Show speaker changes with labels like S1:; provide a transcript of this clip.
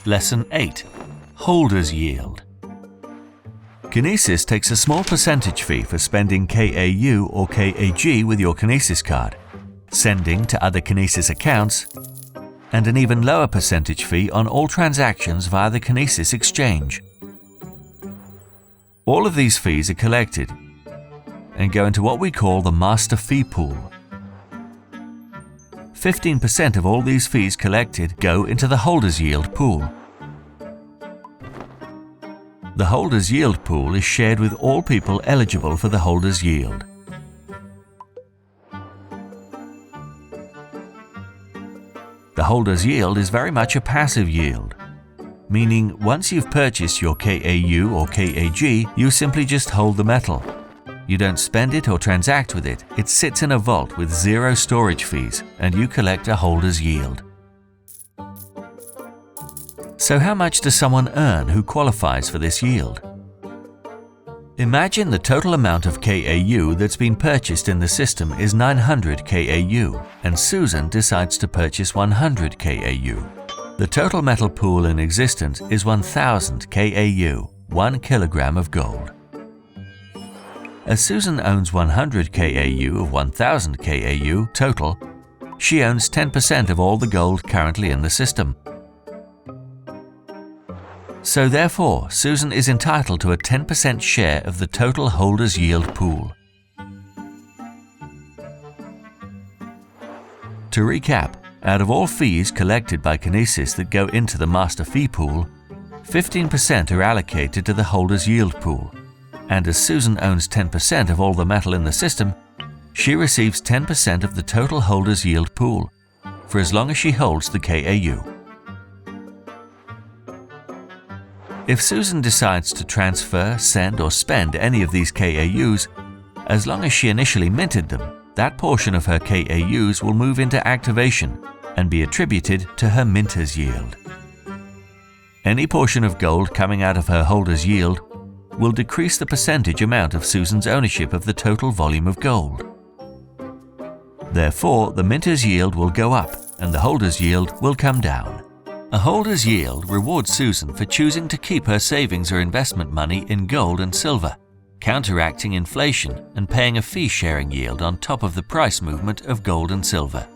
S1: Lesson 8. Holders Yield. Kinesis takes a small percentage fee for spending KAU or KAG with your Kinesis card, sending to other Kinesis accounts, and an even lower percentage fee on all transactions via the Kinesis exchange. All of these fees are collected and go into what we call the master fee pool. 15% of all these fees collected go into the holders yield pool. The holders yield pool is shared with all people eligible for the holders yield. The holders yield is very much a passive yield, meaning once you've purchased your KAU or KAG, you simply just hold the metal. You don't spend it or transact with it. It sits in a vault with zero storage fees, and you collect a holders yield. So how much does someone earn who qualifies for this yield? Imagine the total amount of KAU that's been purchased in the system is 900 KAU, and Susan decides to purchase 100 KAU. The total metal pool in existence is 1000 KAU, 1 kilogram of gold. As Susan owns 100 KAU of 1000 KAU total, she owns 10% of all the gold currently in the system. So therefore, Susan is entitled to a 10% share of the total holders yield pool. To recap, out of all fees collected by Kinesis that go into the master fee pool, 15% are allocated to the holders yield pool. And as Susan owns 10% of all the metal in the system, she receives 10% of the total holders yield pool, for as long as she holds the KAU. If Susan decides to transfer, send or spend any of these KAUs, as long as she initially minted them, that portion of her KAUs will move into activation and be attributed to her minter's yield. Any portion of gold coming out of her holders yield will decrease the percentage amount of Susan's ownership of the total volume of gold. Therefore, the minter's yield will go up and the holders yield will come down. A holders yield rewards Susan for choosing to keep her savings or investment money in gold and silver, counteracting inflation and paying a fee-sharing yield on top of the price movement of gold and silver.